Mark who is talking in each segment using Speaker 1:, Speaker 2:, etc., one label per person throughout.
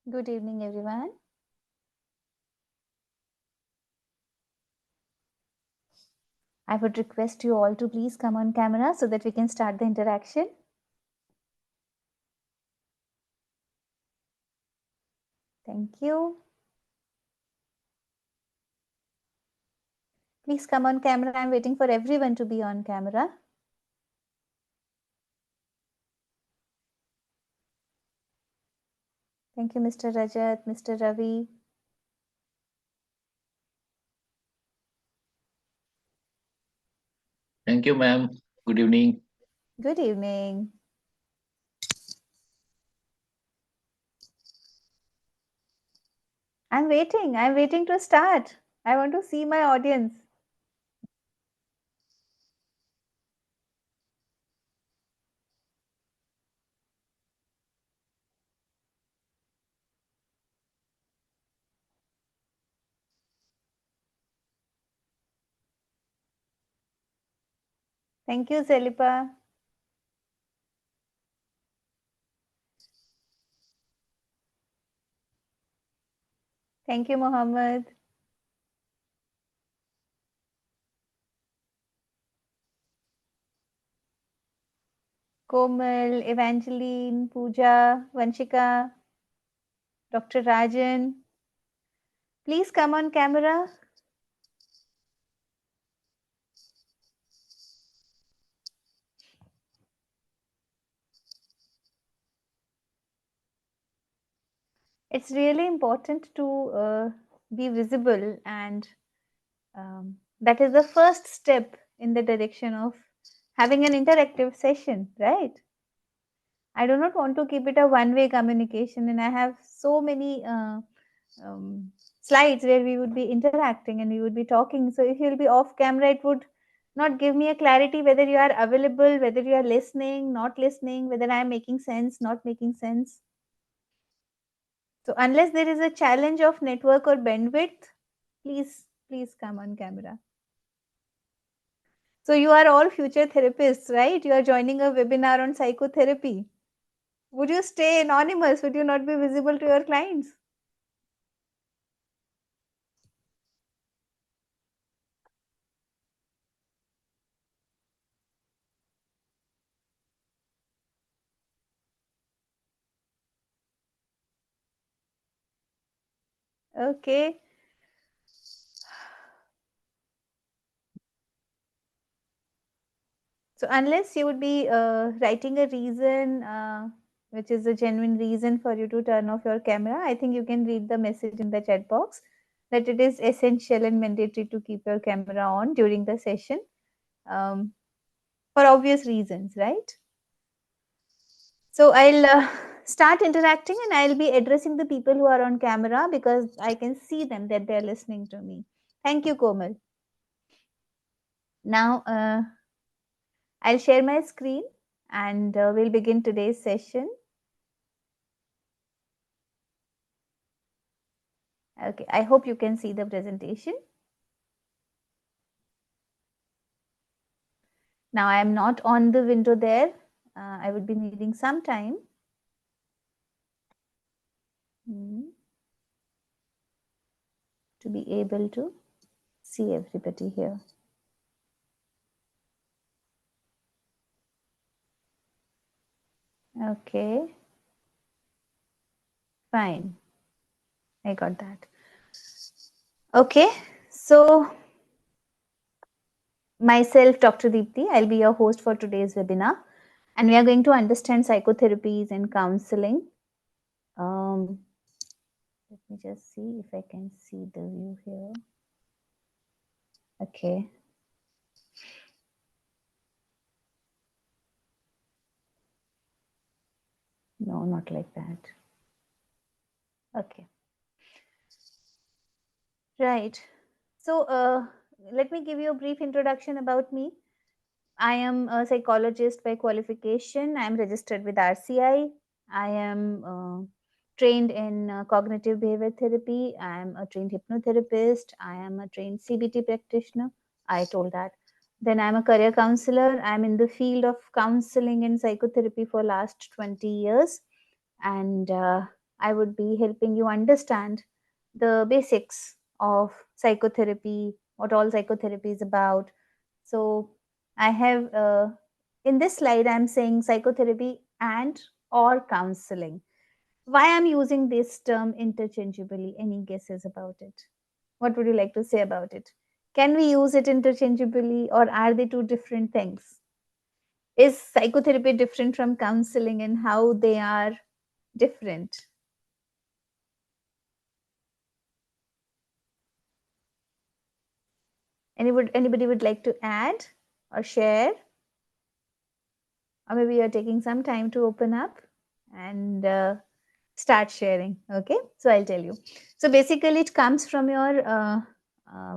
Speaker 1: Good evening, everyone. I would request you all to please come on camera so that we can start the interaction. Thank you. Please come on camera. I'm waiting for everyone to be on camera. Thank you, Mr. Rajat, Mr. Ravi.
Speaker 2: Thank you, ma'am. Good evening.
Speaker 1: Good evening. I'm waiting to start. I want to see my audience. Thank you, Zelipa. Thank you, Mohammed. Komal, Evangeline, Pooja, Vanshika, Dr. Rajan. Please come on camera. It's really important to be visible, and that is the first step in the direction of having an interactive session, right? I do not want to keep it a one-way communication, and I have so many slides where we would be interacting and we would be talking. So if you'll be off camera, it would not give me a clarity whether you are available, whether you are listening, not listening, whether I am making sense, not making sense. So unless there is a challenge of network or bandwidth, please come on camera. So you are all future therapists, right? You are joining a webinar on psychotherapy. Would you stay anonymous? Would you not be visible to your clients? Okay. So unless you would be writing a reason, which is a genuine reason for you to turn off your camera, I think you can read the message in the chat box that it is essential and mandatory to keep your camera on during the session, um, for obvious reasons, right? So I'll start interacting, and I'll be addressing the people who are on camera because I can see them that they're listening to me. Thank you, Komal. Now I'll share my screen, and we'll begin today's session. Okay, I hope you can see the presentation. Now I am not on the window there. I would be needing some time. To be able to see everybody here. Okay. Fine. I got that. Okay. So myself, Dr. Deepthi, I'll be your host for today's webinar. And we are going to understand psychotherapies and counseling. Let me just see if I can see the view here. Okay. No, not like that. Okay. Right. So let me give you a brief introduction about me. I am a psychologist by qualification. I am registered with RCI. I am trained in cognitive behavior therapy. I am a trained hypnotherapist. I am a trained CBT practitioner. I told that. Then I'm a career counselor. I'm in the field of counseling and psychotherapy for last 20 years. And I would be helping you understand the basics of psychotherapy, what all psychotherapy is about. So, I have in this slide, I'm saying psychotherapy and or counseling. Why I'm using this term interchangeably? Any guesses about it? What would you like to say about it? Can we use it interchangeably or are they two different things? Is psychotherapy different from counseling and how they are different? Anybody would like to add or share? Or maybe you're taking some time to open up and start sharing. Okay, so I'll tell you. So basically, it comes from your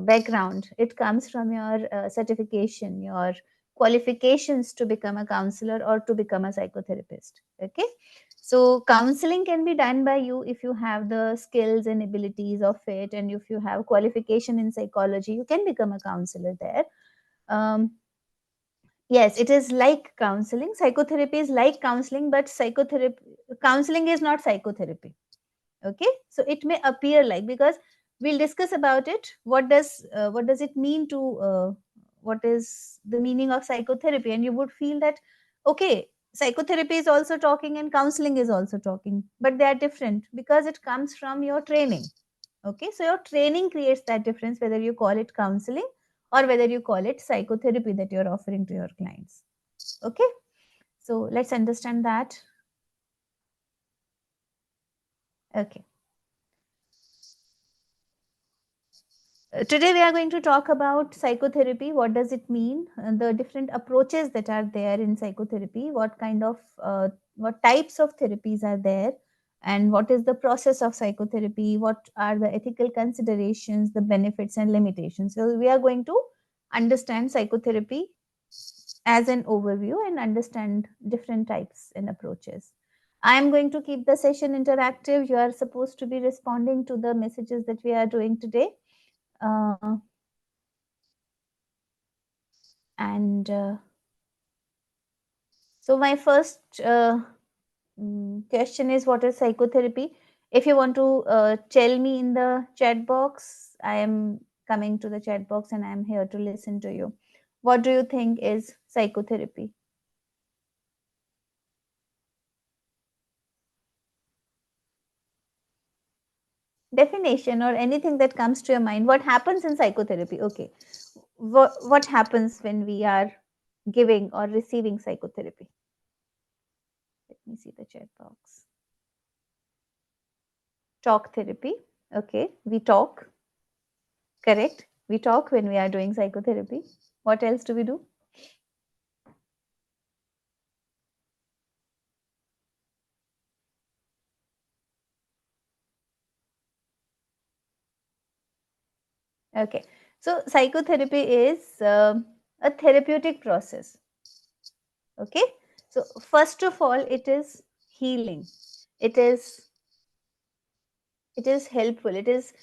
Speaker 1: background, it comes from your certification, your qualifications to become a counselor or to become a psychotherapist. Okay, so counseling can be done by you if you have the skills and abilities of it, and if you have qualification in psychology, you can become a counselor there. um, Yes, it is like counseling. Psychotherapy is like counseling, but psychotherapy counseling is not psychotherapy. Okay, so it may appear like, because we'll discuss about it. What does it mean to what is the meaning of psychotherapy? And you would feel that okay, psychotherapy is also talking and counseling is also talking, but they are different because it comes from your training. Okay, so your training creates that difference, whether you call it counseling or whether you call it psychotherapy that you're offering to your clients. Okay, so let's understand that. Okay, today we are going to talk about psychotherapy. What does it mean? The different approaches that are there in psychotherapy. What types of therapies are there? And what is the process of psychotherapy? What are the ethical considerations, the benefits and limitations? So we are going to understand psychotherapy as an overview and understand different types and approaches. I am going to keep the session interactive. You are supposed to be responding to the messages that we are doing today. Uh, and so, my first question is, what is psychotherapy? If you want to tell me in the chat box, I am coming to the chat box and I am here to listen to you. What do you think is psychotherapy? Definition or anything that comes to your mind. What happens in psychotherapy? Okay, what happens when we are giving or receiving psychotherapy? Let me see the chat box. Talk therapy. Okay, we talk. Correct, we talk when we are doing psychotherapy. What else do we do? Okay, so psychotherapy is a therapeutic process. Okay, so first of all, it is healing. It is it is helpful. It is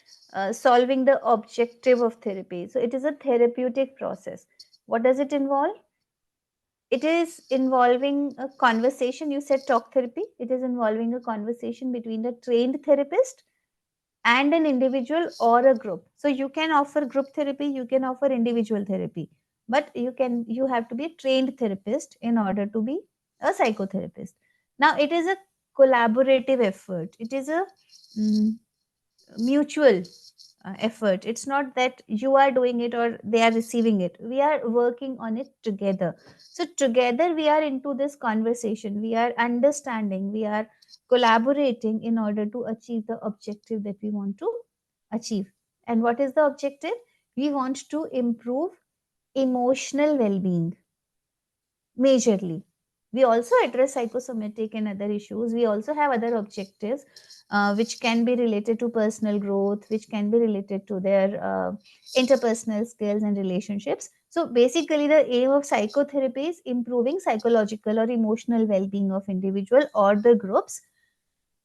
Speaker 1: solving the objective of therapy. So it is a therapeutic process. What does it involve? It is involving a conversation. You said talk therapy. It is involving a conversation between a trained therapist and an individual or a group. So you can offer group therapy, you can offer individual therapy, but you have to be a trained therapist in order to be a psychotherapist. Now it is a collaborative effort. It is a mm, mutual effort. It's not that you are doing it or they are receiving it. We are working on it together. So together we are into this conversation, we are understanding, we are collaborating in order to achieve the objective that we want to achieve. And what is the objective? We want to improve emotional well-being majorly. We also address psychosomatic and other issues. We also have other objectives which can be related to personal growth, which can be related to their interpersonal skills and relationships. So basically, the aim of psychotherapy is improving psychological or emotional well-being of individual or the groups.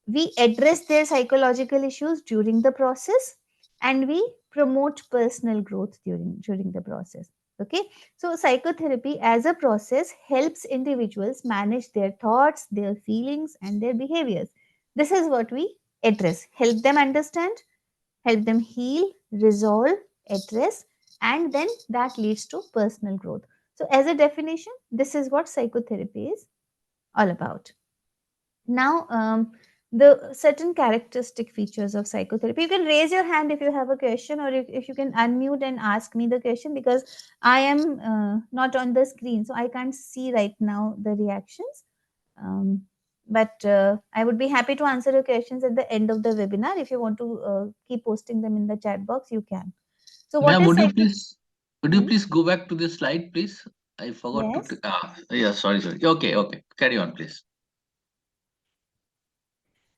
Speaker 1: We address their psychological issues during the process, and we promote personal growth during the process. Okay, so psychotherapy as a process helps individuals manage their thoughts, their feelings and their behaviors. This is what we address, help them understand, help them heal, resolve, address, and then that leads to personal growth. So, as a definition, this is what psychotherapy is all about. Now, the certain characteristic features of psychotherapy. You can raise your hand if you have a question, or if you can unmute and ask me the question, because I am not on the screen, so I can't see right now the reactions. Um, but I would be happy to answer your questions at the end of the webinar. If you want to keep posting them in the chat box, you can. So, what
Speaker 2: Ma'am,
Speaker 1: is
Speaker 2: would you
Speaker 1: Hmm?
Speaker 2: please go back to the slide, please? I forgot to.
Speaker 1: Yes.
Speaker 2: Yeah, sorry. Okay, okay. Carry on, please.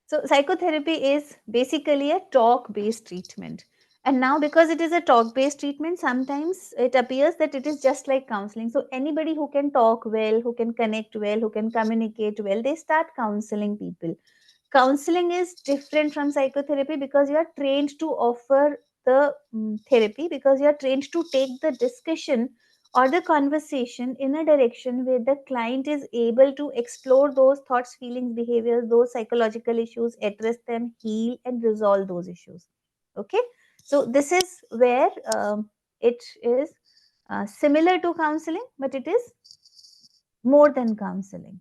Speaker 1: So, psychotherapy is basically a talk based treatment. And now, because it is a talk based treatment, sometimes it appears that it is just like counseling. So, anybody who can talk well, who can connect well, who can communicate well, they start counseling people. Counseling is different from psychotherapy because you are trained to offer the therapy, because you are trained to take the discussion or the conversation in a direction where the client is able to explore those thoughts, feelings, behaviors, those psychological issues, address them, heal, and resolve those issues. Okay, so this is where it is similar to counseling, but it is more than counseling.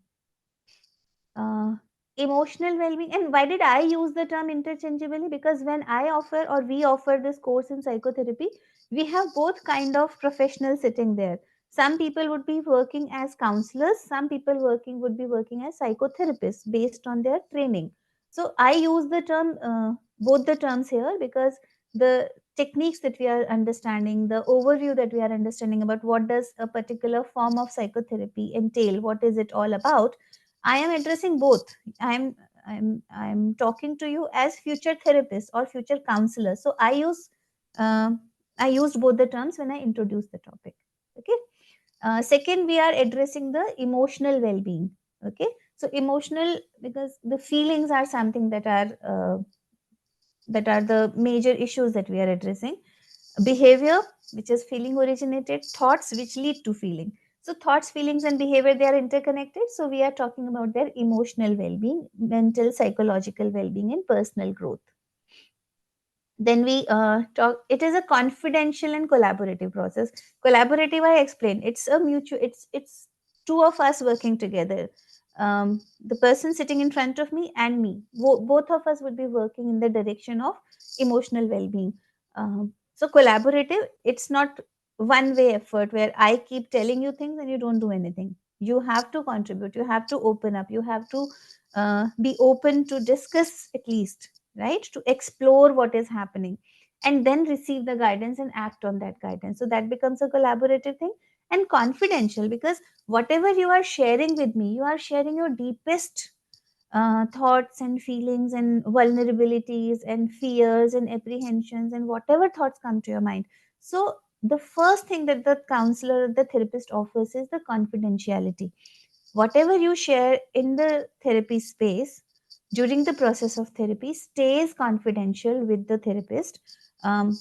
Speaker 1: uh, Emotional well-being. And why did I use the term interchangeably? Because when I offer, or we offer, this course in psychotherapy, we have both kind of professionals sitting there. Some people would be working as counselors, some people working would be working as psychotherapists based on their training. So I use the term, both the terms here, because the techniques that we are understanding, the overview that we are understanding about what does a particular form of psychotherapy entail, what is it all about, I am addressing both. I'm talking to you as future therapists or future counselors. So uh, I used both the terms when I introduced the topic. Okay. Second, we are addressing the emotional well-being. Okay. So emotional, because the feelings are something that are the major issues that we are addressing. Behavior, which is feeling originated, thoughts which lead to feeling. So thoughts, feelings, and behavior, they are interconnected. So we are talking about their emotional well-being, mental, psychological well-being, and personal growth. Then we talk, it is a confidential and collaborative process. Collaborative, I explained, it's a mutual, it's two of us working together. The person sitting in front of me and me, both of us would be working in the direction of emotional well-being. So collaborative, it's not one way effort where I keep telling you things and you don't do anything. You have to contribute, you have to open up, you have to be open to discuss, at least, right, to explore what is happening, and then receive the guidance and act on that guidance. So that becomes a collaborative thing. And confidential, because whatever you are sharing with me, you are sharing your deepest thoughts and feelings and vulnerabilities and fears and apprehensions and whatever thoughts come to your mind. So the first thing that the counselor, the therapist offers is the confidentiality. Whatever you share in the therapy space during the process of therapy stays confidential with the therapist.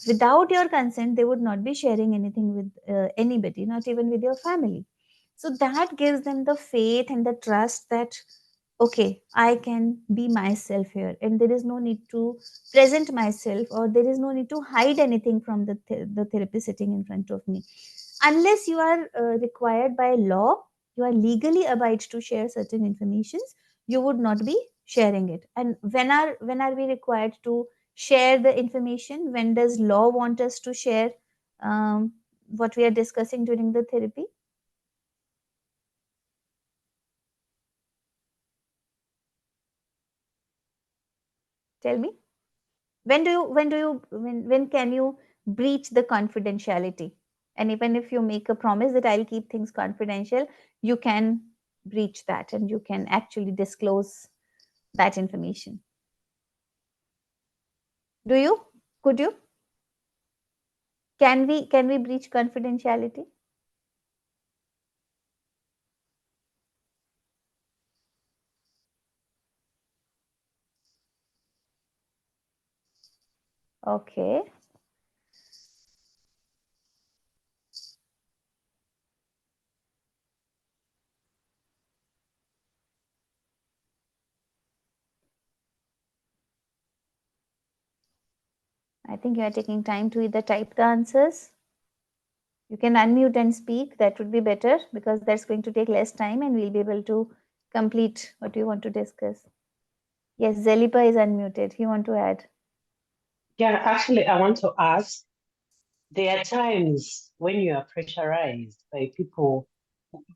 Speaker 1: Without your consent, they would not be sharing anything with anybody, not even with your family. So that gives them the faith and the trust that, okay, I can be myself here, and there is no need to present myself, or there is no need to hide anything from the therapist sitting in front of me. Unless you are required by law, you are legally obliged to share certain informations, you would not be sharing it. And when are we required to share the information? When does law want us to share what we are discussing during the therapy? Tell me. When can you breach the confidentiality? And even if you make a promise that I'll keep things confidential, you can breach that and you can actually disclose that information. Do you? Could you? Can we breach confidentiality? Okay. I think you are taking time to either type the answers. You can unmute and speak. That would be better because that's going to take less time and we'll be able to complete what you want to discuss. Yes, Zelipa is unmuted. You want to add?
Speaker 3: Yeah, actually, I want to ask, there are times when you are pressurized by people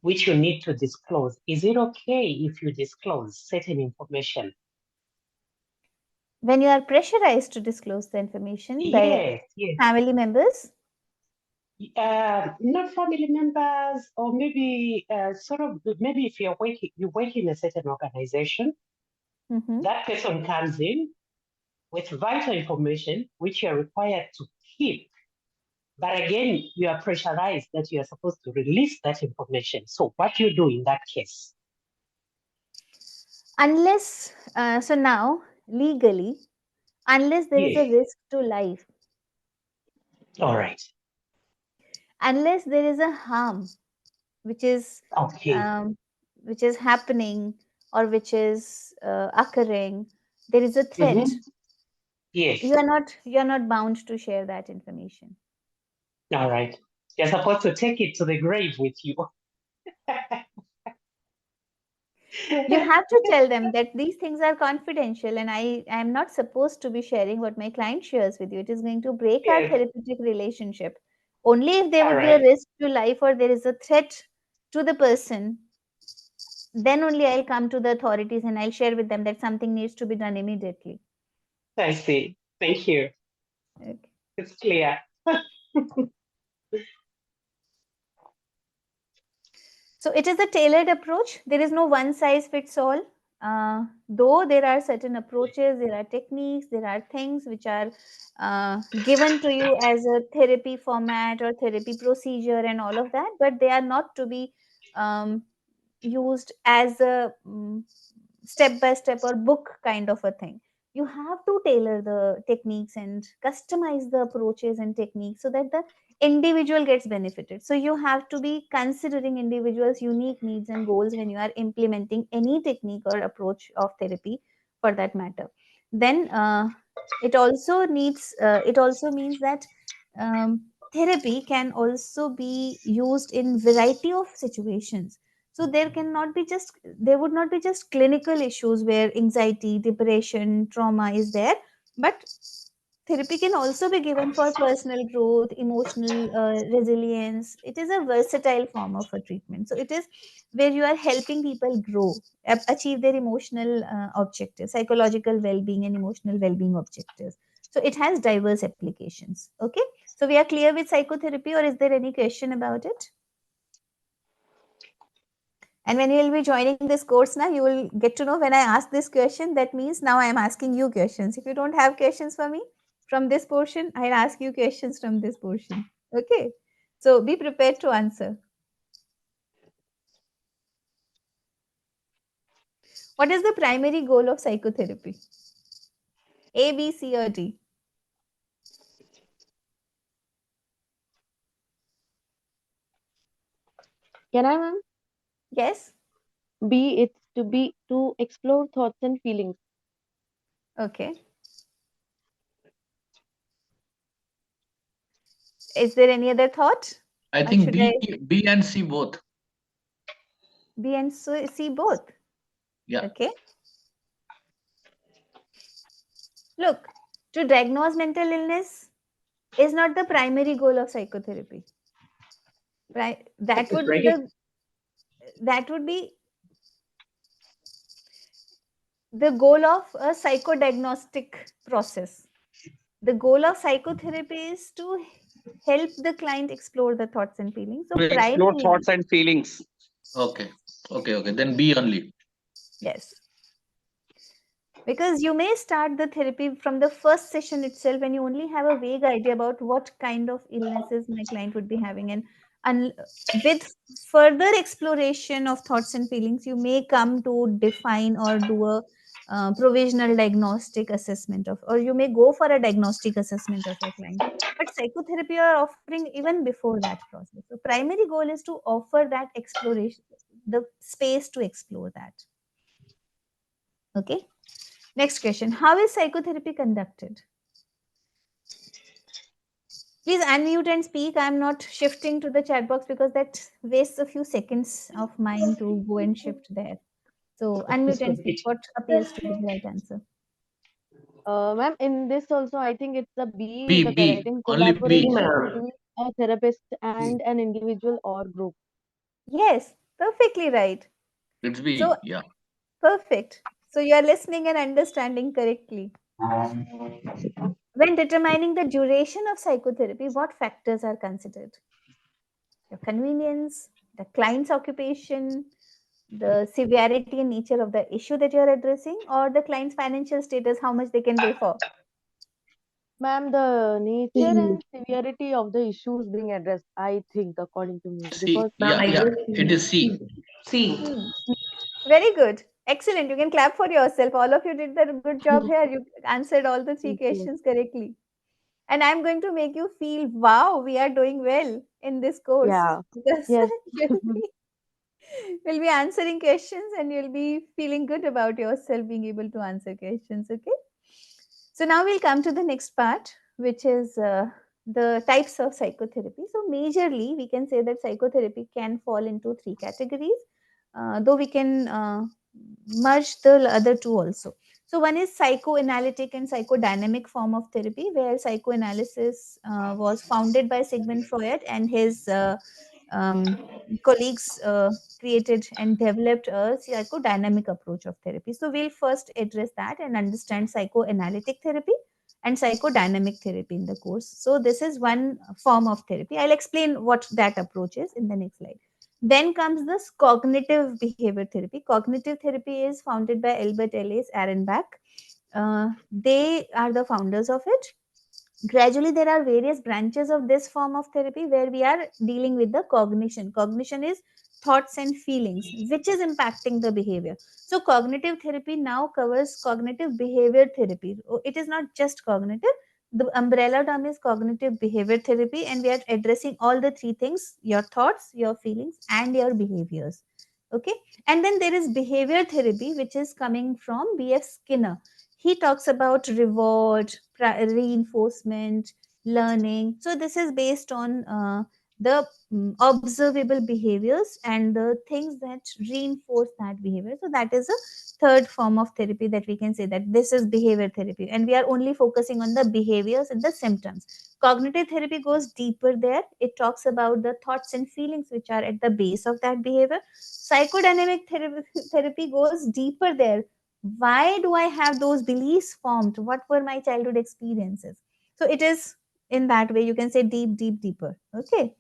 Speaker 3: which you need to disclose. Is it okay if you disclose certain information?
Speaker 1: When you are pressurized to disclose the information by
Speaker 3: Yes, yes.
Speaker 1: family members?
Speaker 3: Not family members, or maybe sort of maybe if you work in a certain organization,
Speaker 1: Mm-hmm.
Speaker 3: that person comes in with vital information which you are required to keep. But again, you are pressurized that you are supposed to release that information. So what do you do in that case?
Speaker 1: Unless, so now, legally, unless there is a
Speaker 3: Yes.
Speaker 1: risk to life,
Speaker 3: All right.
Speaker 1: unless there is a harm which is
Speaker 3: Okay.
Speaker 1: um, which is happening or which is occurring, there is a threat,
Speaker 3: Mm-hmm. Yes.
Speaker 1: you are not bound to share that information.
Speaker 3: All right. You're supposed to take it to the grave with you.
Speaker 1: You have to tell them that these things are confidential and I am not supposed to be sharing what my client shares with you. It is going to break our
Speaker 3: Yes.
Speaker 1: therapeutic relationship. Only if there
Speaker 3: All
Speaker 1: would be a
Speaker 3: right.
Speaker 1: risk to life or there is a threat to the person, then only I'll come to the authorities and I'll share with them that something needs to be done immediately.
Speaker 3: I see. Thank you.
Speaker 1: Okay.
Speaker 3: It's clear.
Speaker 1: So it is a tailored approach. There is no one size fits all. Though there are certain approaches, there are techniques, there are things which are given to you as a therapy format or therapy procedure and all of that, but they are not to be um, used as a step by step or book kind of a thing. You have to tailor the techniques and customize the approaches and techniques so that the individual gets benefited. So you have to be considering individuals unique needs and goals when you are implementing any technique or approach of therapy for that matter. Then it also means that therapy can also be used in variety of situations. So there would not be just clinical issues where anxiety, depression, trauma is there, but therapy can also be given for personal growth, emotional resilience. It is a versatile form of a treatment. So it is where you are helping people grow, achieve their emotional objectives, psychological well-being and emotional well-being objectives. So it has diverse applications. Okay. So we are clear with psychotherapy, or is there any question about it? And when you will be joining this course now, you will get to know when I ask this question, that means now I am asking you questions. If you don't have questions for me from this portion, I'll ask you questions from this portion. Okay. So be prepared to answer. What is the primary goal of psychotherapy? A, B, C, or D?
Speaker 4: Can I, ma'am?
Speaker 1: Yes?
Speaker 4: B, it's to explore thoughts and feelings.
Speaker 1: Okay. Is there any other thought?
Speaker 2: I
Speaker 1: Or
Speaker 2: think
Speaker 1: should I
Speaker 2: B and C both.
Speaker 1: B and C both?
Speaker 2: Yeah.
Speaker 1: Okay. Look, to diagnose mental illness is not the primary goal of psychotherapy. Right? That would be
Speaker 3: Right.
Speaker 1: the goal of a psychodiagnostic process. The goal of psychotherapy is to help the client explore the thoughts and feelings. So
Speaker 5: To explore
Speaker 1: primarily,
Speaker 5: thoughts and feelings.
Speaker 2: Okay. Okay. Then B only.
Speaker 1: yes. Because you may start the therapy from the first session itself when you only have a vague idea about what kind of illnesses my client would be having. And with further exploration of thoughts and feelings, you may come to define or do a provisional diagnostic assessment of, or you may go for a diagnostic assessment of your client. But psychotherapy are offering even before that process. The primary goal is to offer that exploration, the space to explore that. Okay. Next question. How is psychotherapy conducted? Please unmute and speak. I'm not shifting to the chat box because that wastes a few seconds of mine to go and shift there. So
Speaker 3: This
Speaker 1: unmute and
Speaker 3: was
Speaker 1: speak.
Speaker 3: it.
Speaker 1: What appears to be the right answer?
Speaker 4: Ma'am, in this also, I think it's the B is the
Speaker 2: B,
Speaker 4: correct
Speaker 2: B,
Speaker 4: thing.
Speaker 2: only
Speaker 3: B,
Speaker 2: B.
Speaker 4: Collaboration
Speaker 3: ma'am.
Speaker 4: between a therapist and an individual or group.
Speaker 1: Yes, perfectly right.
Speaker 2: It's
Speaker 1: So
Speaker 2: B. Yeah.
Speaker 1: perfect. So you are listening and understanding correctly. When determining the duration of psychotherapy, what factors are considered? Your convenience, the client's occupation, the severity and nature of the issue that you are addressing, or the client's financial status, how much they can pay for.
Speaker 4: Ma'am, the nature and severity of the issues being addressed, I think, according to me,
Speaker 2: C.
Speaker 4: because
Speaker 3: Ma'am,
Speaker 2: Yeah,
Speaker 3: I
Speaker 2: yeah.
Speaker 3: guess
Speaker 2: It is C.
Speaker 3: C.
Speaker 1: Hmm. Very good. Excellent. You can clap for yourself. All of you did the good job here. You answered all the three
Speaker 4: thank you.
Speaker 1: questions correctly. And I'm going to make you feel, wow, we are doing well in this course
Speaker 4: Yeah.
Speaker 1: because
Speaker 4: Yes.
Speaker 1: you'll be, will be answering questions and you'll be feeling good about yourself being able to answer questions. Okay. So now we'll come to the next part, which is the types of psychotherapy. So majorly, we can say that psychotherapy can fall into three categories, though we can merge the other two also. So one is psychoanalytic and psychodynamic form of therapy, where psychoanalysis was founded by Sigmund Freud and his um, colleagues created and developed a psychodynamic approach of therapy. So we'll first address that and understand psychoanalytic therapy and psychodynamic therapy in the course. So this is one form of therapy. I'll explain what that approach is in the next slide. Then comes this cognitive behavior therapy. Cognitive therapy is founded by Albert Ellis, Aaron Beck. They are the founders of it. Gradually there are various branches of this form of therapy where we are dealing with the cognition is thoughts and feelings which is impacting the behavior. So cognitive therapy now covers cognitive behavior therapy. It is not just cognitive, the umbrella term is cognitive behavior therapy, and we are addressing all the three things: your thoughts, your feelings, and your behaviors. Okay. And then there is behavior therapy, which is coming from BF Skinner. He talks about reward, reinforcement, learning. So this is based on the observable behaviors and the things that reinforce that behavior. So that is a third form of therapy that we can say that this is behavior therapy, and we are only focusing on the behaviors and the symptoms. Cognitive therapy goes deeper there. It talks about the thoughts and feelings which are at the base of that behavior. Psychodynamic therapy goes deeper there. Why do I have those beliefs formed? What were my childhood experiences? So it is in that way, you can say deeper. Okay.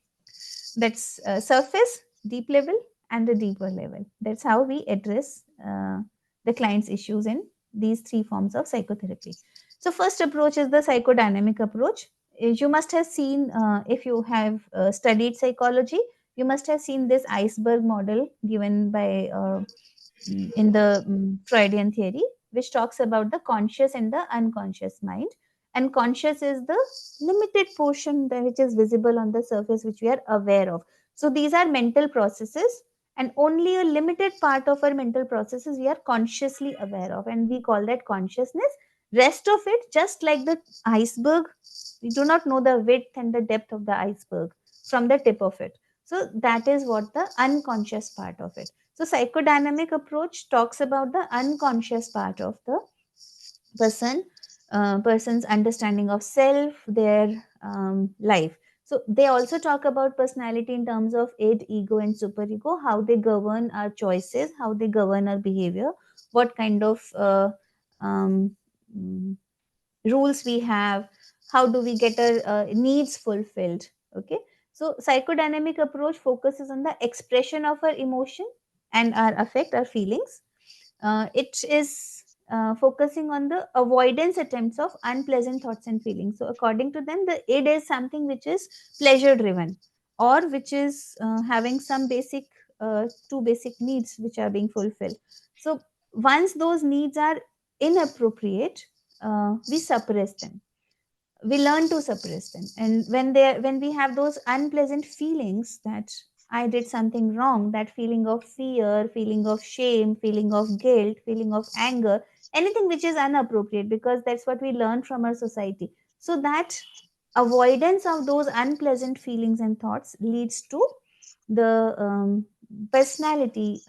Speaker 1: That's surface, deep level, and the deeper level. That's how we address the client's issues in these three forms of psychotherapy. So first approach is the psychodynamic approach. You must have seen, if you have studied psychology, you must have seen this iceberg model given by in the Freudian theory, which talks about the conscious and the unconscious mind. And conscious is the limited portion that which is visible on the surface, which we are aware of. So these are mental processes, and only a limited part of our mental processes we are consciously aware of, and we call that consciousness. Rest of it, just like the iceberg, we do not know the width and the depth of the iceberg from the tip of it. So that is what the unconscious part of it. So psychodynamic approach talks about the unconscious part of the person's understanding of self, their life. So they also talk about personality in terms of id, ego, and superego, how they govern our choices, how they govern our behavior, what kind of um, mm, rules we have, how do we get our needs fulfilled. Okay. So psychodynamic approach focuses on the expression of our emotion and our affect, our feelings. It is focusing on the avoidance attempts of unpleasant thoughts and feelings. So according to them, the id is something which is pleasure driven, or which is having some basic two basic needs which are being fulfilled. So once those needs are inappropriate, we suppress them, we learn to suppress them. And when we have those unpleasant feelings that I did something wrong, that feeling of fear, feeling of shame, feeling of guilt, feeling of anger, anything which is inappropriate, because that's what we learn from our society. So that avoidance of those unpleasant feelings and thoughts leads to the personality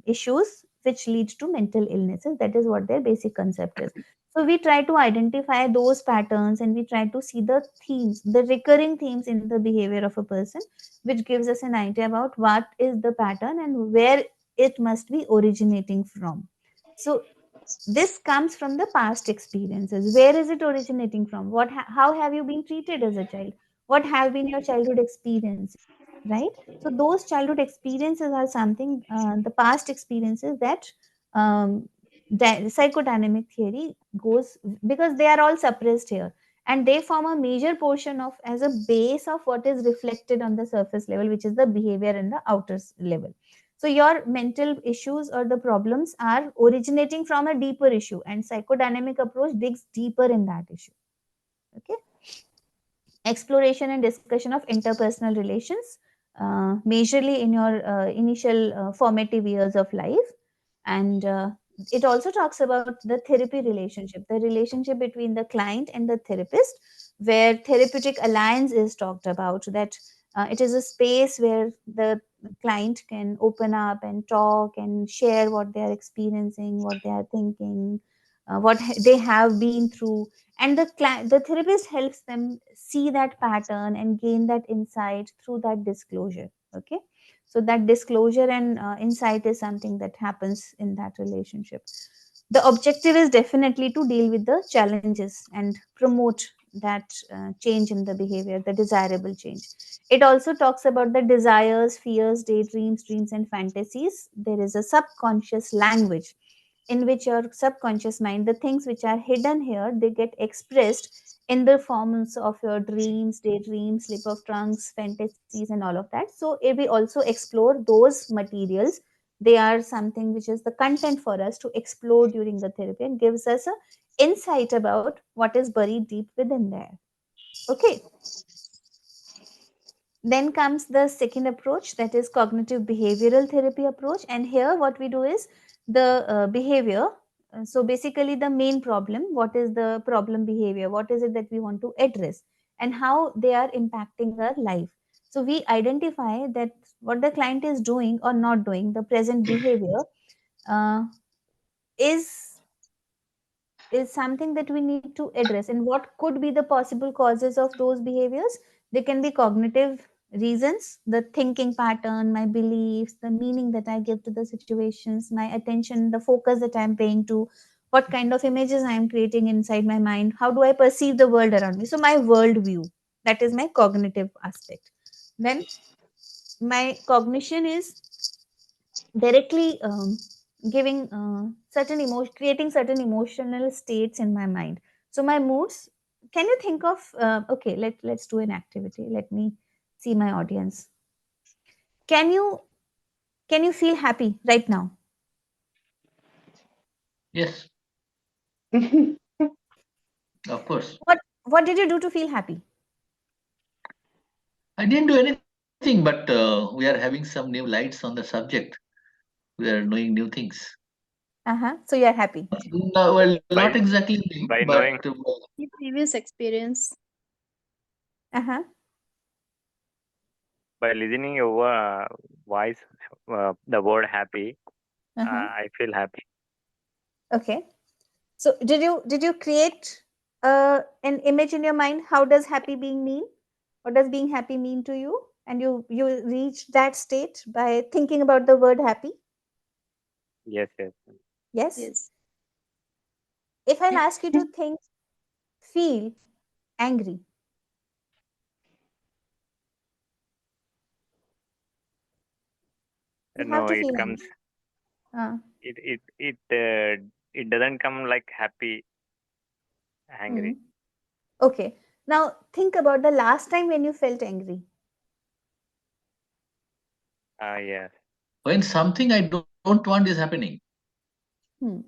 Speaker 1: issues, which leads to mental illnesses. That is what their basic concept is. So we try to identify those patterns, and we try to see the themes, the recurring themes in the behavior of a person, which gives us an idea about what is the pattern and where it must be originating from. So this comes from the past experiences. Where is it originating from? How have you been treated as a child? What have been your childhood experiences, right? So those childhood experiences are something, the past experiences that um, psychodynamic theory goes, because they are all suppressed here, and they form a major portion of, as a base of what is reflected on the surface level, which is the behavior in the outer level. So your mental issues or the problems are originating from a deeper issue, and psychodynamic approach digs deeper in that issue. Okay. Exploration and discussion of interpersonal relations, majorly in your initial formative years of life. And it also talks about the therapy relationship, the relationship between the client and the therapist, where therapeutic alliance is talked about, that it is a space where the client can open up and talk and share what they are experiencing, what they are thinking, they have been through, and the therapist helps them see that pattern and gain that insight through that disclosure. Okay. So that disclosure and insight is something that happens in that relationship. The objective is definitely to deal with the challenges and promote that change in the behavior, the desirable change. It also talks about the desires, fears, daydreams, dreams, and fantasies. There is a subconscious language in which your subconscious mind, the things which are hidden here, they get expressed in the forms of your dreams, daydreams, slip of trunks, fantasies, and all of that. So we also explore those materials. They are something which is the content for us to explore during the therapy, and gives us a insight about what is buried deep within there. Okay. Then comes the second approach, that is cognitive behavioral therapy approach. And here what we do is the behavior. So basically the main problem, what is the problem behavior, what is it that we want to address, and how they are impacting our life. So we identify that what the client is doing or not doing, the present behavior, uh, is is something that we need to address, and what could be the possible causes of those behaviors. They can be cognitive reasons, the thinking pattern, my beliefs, the meaning that I give to the situations, my attention, the focus that I'm paying to, what kind of images I'm creating inside my mind, how do I perceive the world around me. So my world view, that is my cognitive aspect. Then my cognition is directly giving certain emotion, creating certain emotional states in my mind. So my moods, can you think of okay, let's do an activity. Let me see my audience. Can you feel happy right now?
Speaker 2: Yes, of course.
Speaker 1: What did you do to feel happy?
Speaker 2: I didn't do anything, but we are having some new lights on the subject. We are knowing new things.
Speaker 1: So you're happy.
Speaker 2: No, well, not
Speaker 5: by
Speaker 2: exactly new,
Speaker 5: by
Speaker 2: but
Speaker 5: knowing
Speaker 6: The previous experience.
Speaker 1: Uh-huh.
Speaker 5: by listening your voice, the word happy,
Speaker 1: Uh-huh.
Speaker 5: I feel happy.
Speaker 1: Okay. So did you create an image in your mind? How does happy being mean? What does being happy mean to you? And you reach that state by thinking about the word happy.
Speaker 5: Yes, yes.
Speaker 1: Yes.
Speaker 6: Yes.
Speaker 1: If I'll ask you to think, feel angry, you have
Speaker 5: No,
Speaker 1: to
Speaker 5: it
Speaker 1: feel
Speaker 5: comes.
Speaker 1: angry. Uh,
Speaker 5: It doesn't come like happy,
Speaker 1: hmm.
Speaker 5: angry.
Speaker 1: Okay. Now think about the last time when you felt angry.
Speaker 5: Yes.
Speaker 2: when something I don't want is happening,
Speaker 1: Hmm.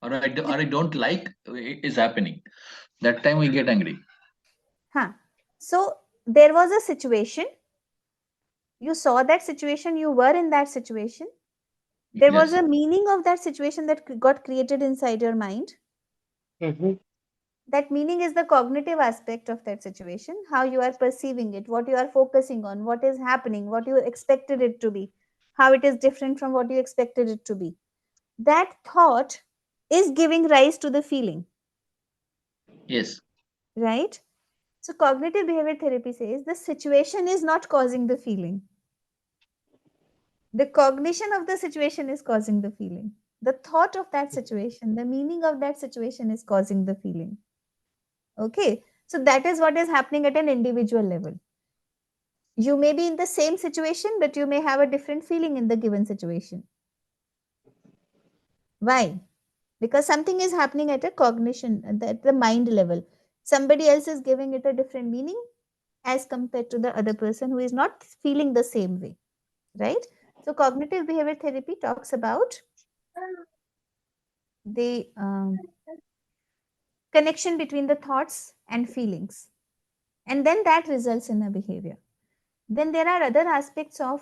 Speaker 2: or I don't like is happening, that time we get angry.
Speaker 1: Huh. So there was a situation. You saw that situation. You were in that situation. There was
Speaker 2: Yes.
Speaker 1: a meaning of that situation that got created inside your mind.
Speaker 3: Mhm.
Speaker 1: That meaning is the cognitive aspect of that situation, how you are perceiving it, what you are focusing on, what is happening, what you expected it to be, how it is different from what you expected it to be. That thought is giving rise to the feeling,
Speaker 2: Yes.
Speaker 1: right? So, cognitive behavior therapy says the situation is not causing the feeling. The cognition of the situation is causing the feeling. The thought of that situation, the meaning of that situation is causing the feeling. Okay. So, that is what is happening at an individual level. You may be in the same situation, but you may have a different feeling in the given situation. Why? Because something is happening at a cognition, at the mind level. Somebody else is giving it a different meaning as compared to the other person who is not feeling the same way, right? So, cognitive behavior therapy talks about the connection between the thoughts and feelings, and then that results in a behavior. Then there are other aspects of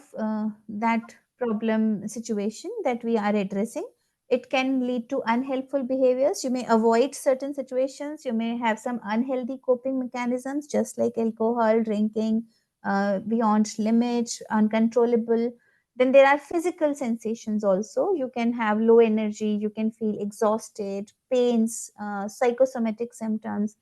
Speaker 1: that problem situation that we are addressing. It can lead to unhelpful behaviors. You may avoid certain situations. You may have some unhealthy coping mechanisms, just like alcohol, drinking, beyond limit, uncontrollable. Then there are physical sensations also. You can have low energy, you can feel exhausted, pains, psychosomatic symptoms.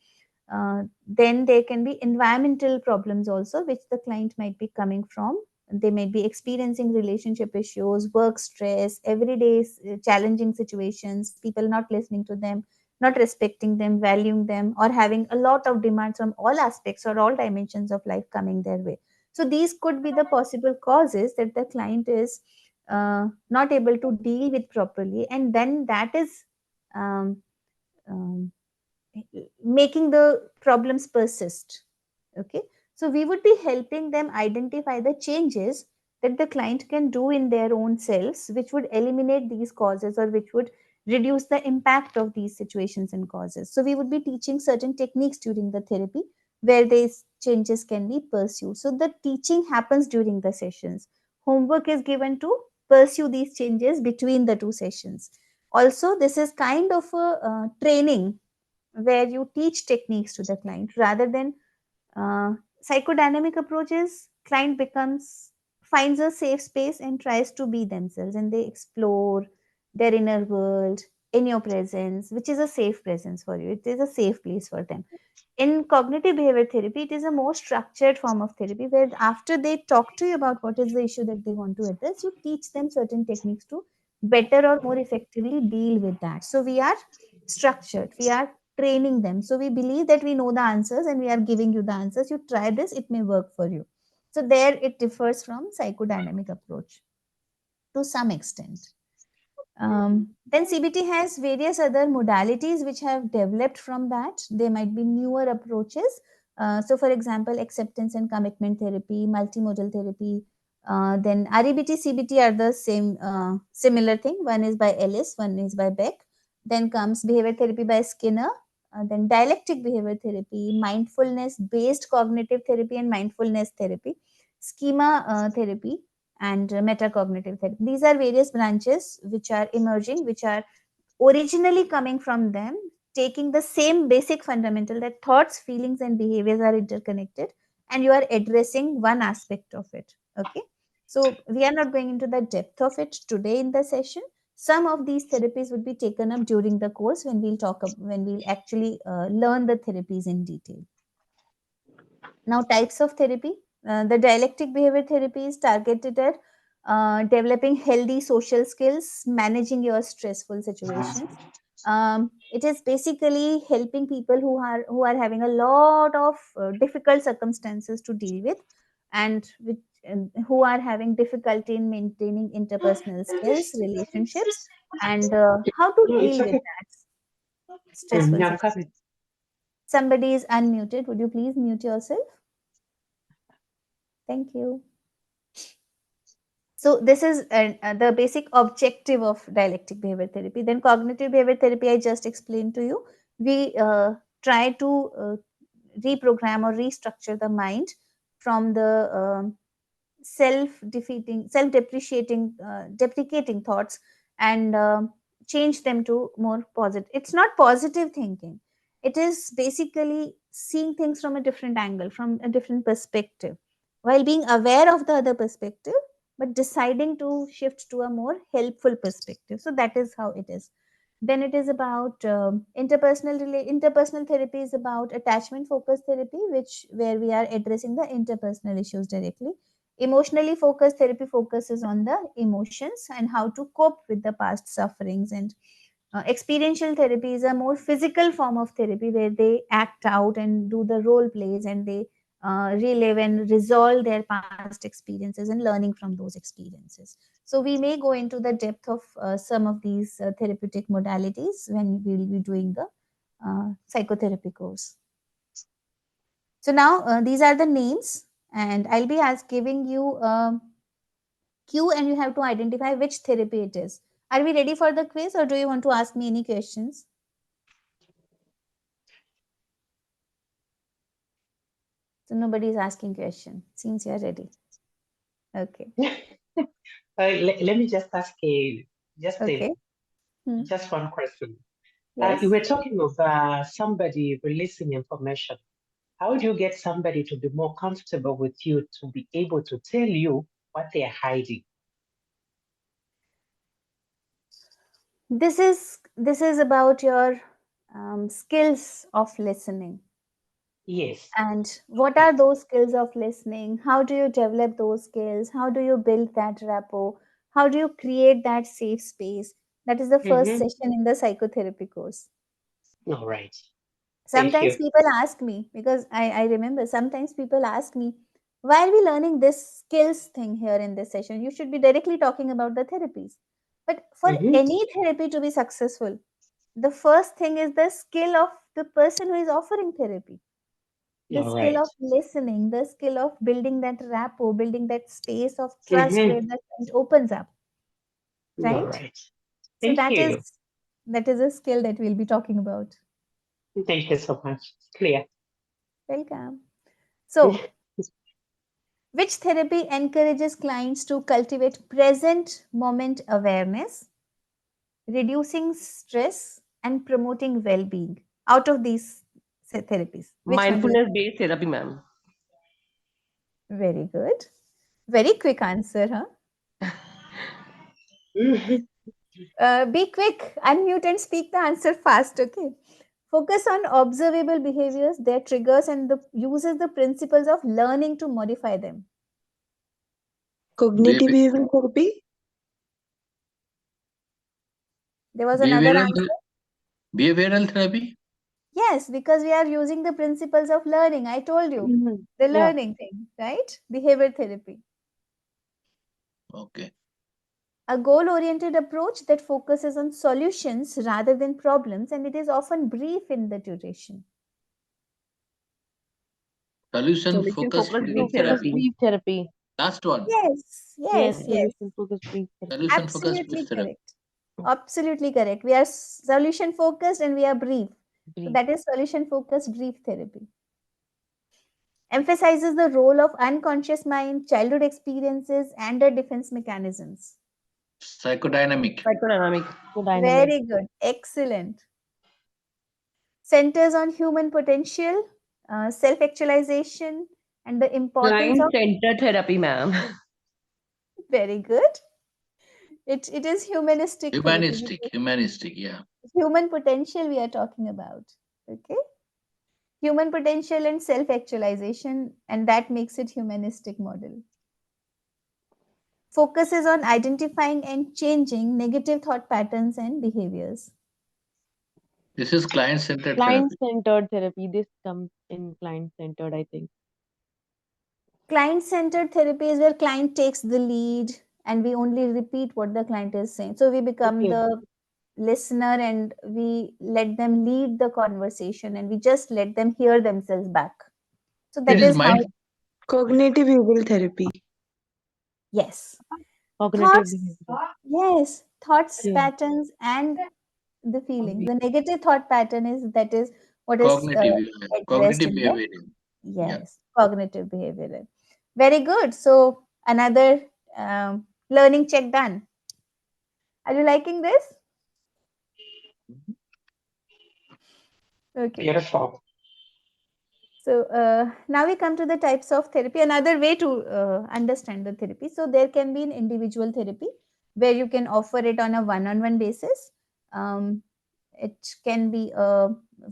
Speaker 1: Then there can be environmental problems also, which the client might be coming from. They might be experiencing relationship issues, work stress, everyday challenging situations, people not listening to them, not respecting them, valuing them, or having a lot of demands from all aspects or all dimensions of life coming their way. So these could be the possible causes that the client is not able to deal with properly, and then that is um, um, making the problems persist. Okay, so we would be helping them identify the changes that the client can do in their own selves, which would eliminate these causes or which would reduce the impact of these situations and causes. So we would be teaching certain techniques during the therapy where these changes can be pursued. So the teaching happens during the sessions. Homework is given to pursue these changes between the two sessions. Also, this is kind of a training where you teach techniques to the client rather than uh, psychodynamic approaches. Client becomes finds a safe space and tries to be themselves, and they explore their inner world in your presence, which is a safe presence for you. It is a safe place for them. In cognitive behavior therapy, it is a more structured form of therapy where after they talk to you about what is the issue that they want to address, you teach them certain techniques to better or more effectively deal with that. So we are structured, we are training them. So we believe that we know the answers and we are giving you the answers. You try this, it may work for you. So there it differs from psychodynamic approach to some extent. Then CBT has various other modalities which have developed from that. There might be newer approaches. So, for example, acceptance and commitment therapy, multimodal therapy. Then REBT, CBT are the same, similar thing. One is by Ellis, one is by Beck. Then comes behavior therapy by Skinner. Then dialectic behavior therapy, mindfulness based cognitive therapy, and mindfulness therapy, schema therapy, and metacognitive therapy. These are various branches which are emerging, which are originally coming from them, taking the same basic fundamental that thoughts, feelings, and behaviors are interconnected, and you are addressing one aspect of it. Okay, so we are not going into the depth of it today in the session. Some of these therapies would be taken up during the course when when we'll actually learn the therapies in detail. Now, types of therapy. The dialectic behavior therapy is targeted at developing healthy social skills, managing your stressful situations. It is basically helping people who are having a lot of difficult circumstances to deal with, and who are having difficulty in maintaining interpersonal skills, relationships, and how to
Speaker 3: No, it's
Speaker 1: deal with
Speaker 3: okay.
Speaker 1: that stressful
Speaker 3: Yeah,
Speaker 1: situation. Somebody is unmuted. Would you please mute yourself? Thank you. So this is the basic objective of dialectic behavior therapy. Then cognitive behavior therapy, I just explained to you. We try to reprogram or restructure the mind from the deprecating thoughts, and change them to more positive. It's not positive thinking. It is basically seeing things from a different angle, from a different perspective, while being aware of the other perspective, but deciding to shift to a more helpful perspective. So that is how it is. Then it is about interpersonal therapy is about attachment focused therapy, which where we are addressing the interpersonal issues directly. Emotionally focused therapy focuses on the emotions and how to cope with the past sufferings, and experiential therapy is a more physical form of therapy where they act out and do the role plays, and they relive and resolve their past experiences and learning from those experiences. So we may go into the depth of some of these therapeutic modalities when we will be doing the psychotherapy course. So now these are the names, and I'll be giving you a cue, and you have to identify which therapy it is. Are we ready for the quiz, or do you want to ask me any questions? So nobody is asking question. Seems you are ready. Okay.
Speaker 3: Let me just ask
Speaker 1: Okay.
Speaker 3: just one question.
Speaker 1: Yes.
Speaker 3: You were talking of somebody releasing information. How do you get somebody to be more comfortable with you to be able to tell you what they're hiding?
Speaker 1: This is about your skills of listening.
Speaker 3: Yes.
Speaker 1: And what are those skills of listening? How do you develop those skills? How do you build that rapport? How do you create that safe space? That is the first session in the psychotherapy course.
Speaker 3: All right. Thank
Speaker 1: Sometimes
Speaker 3: you.
Speaker 1: people ask me, because I remember sometimes people ask me, why are we learning this skills thing here in this session? You should be directly talking about the therapies. But for any therapy to be successful, the first thing is the skill of the person who is offering therapy, the
Speaker 3: All
Speaker 1: skill
Speaker 3: right.
Speaker 1: of listening, the skill of building that rapport, building that space of trust where the client opens up,
Speaker 3: All
Speaker 1: right?
Speaker 3: right.
Speaker 1: So
Speaker 3: Thank you.
Speaker 1: that is a skill that we'll be talking about.
Speaker 3: Thank you so much. Clear.
Speaker 1: Welcome. So, which therapy encourages clients to cultivate present moment awareness, reducing stress, and promoting well being? Out of these therapies, which one do you
Speaker 7: Mindfulness based therapy, ma'am.
Speaker 1: think? Very good. Very quick answer, huh? Be quick, unmute and speak the answer fast, okay? Focus on observable behaviors, their triggers, and uses the principles of learning to modify them.
Speaker 8: Cognitive behavioral therapy?
Speaker 1: There was another
Speaker 2: Behavioral,
Speaker 1: answer.
Speaker 2: behavioral therapy?
Speaker 1: Yes, because we are using the principles of learning. I told you the
Speaker 4: Yeah.
Speaker 1: learning thing, right? Behavior therapy.
Speaker 2: Okay.
Speaker 1: A goal oriented approach that focuses on solutions rather than problems, and it is often brief in the duration.
Speaker 2: Solution
Speaker 7: Solution
Speaker 2: focused
Speaker 7: focused
Speaker 2: brief
Speaker 7: brief
Speaker 4: Focus
Speaker 2: therapy.
Speaker 7: therapy.
Speaker 4: brief therapy.
Speaker 2: Last one.
Speaker 1: Yes,
Speaker 4: Yes,
Speaker 1: yes, yes.
Speaker 4: solution focused brief therapy.
Speaker 2: Solution focused brief
Speaker 1: Absolutely
Speaker 2: therapy.
Speaker 1: correct. Absolutely correct. We are solution focused and we are brief. So
Speaker 4: Brief.
Speaker 1: that is solution focused brief therapy. Emphasizes the role of unconscious mind, childhood experiences, and the defense mechanisms.
Speaker 2: Psychodynamic.
Speaker 7: Psychodynamic.
Speaker 4: So dynamic.
Speaker 1: Very good. Excellent. Centers on human potential, self actualization, and the importance
Speaker 7: Client
Speaker 1: of.
Speaker 7: centered therapy, ma'am.
Speaker 1: Very good. It is humanistic therapy.
Speaker 2: Humanistic, yeah.
Speaker 1: Human potential we are talking about. Okay. Human potential and self actualization, and that makes it humanistic model. Focuses on identifying and changing negative thought patterns and behaviors.
Speaker 2: This is client-centered
Speaker 4: Client
Speaker 2: therapy.
Speaker 4: centered therapy. This comes in client centered, I think.
Speaker 1: Client centered therapy is where client takes the lead and we only repeat what the client is saying. So we become the listener and we let them lead the conversation and we just let them hear themselves back. So
Speaker 2: It
Speaker 1: that
Speaker 2: is
Speaker 1: is how.
Speaker 2: mind.
Speaker 8: Cognitive behavioral therapy.
Speaker 1: Yes.
Speaker 4: Cognitive
Speaker 1: Thoughts.
Speaker 4: behavior.
Speaker 1: Yes. Thoughts,
Speaker 4: Yeah.
Speaker 1: patterns, and the feelings. The negative thought pattern is what is addressed
Speaker 2: Cognitive
Speaker 1: in the.
Speaker 2: behavior. Yeah.
Speaker 1: Yes, cognitive behavioral. Very good. So another learning check done. Are you liking this? Okay.
Speaker 3: Beautiful.
Speaker 1: So now we come to the types of therapy. Another way to understand the therapy. So there can be an individual therapy where you can offer it on a one-on-one basis. It can be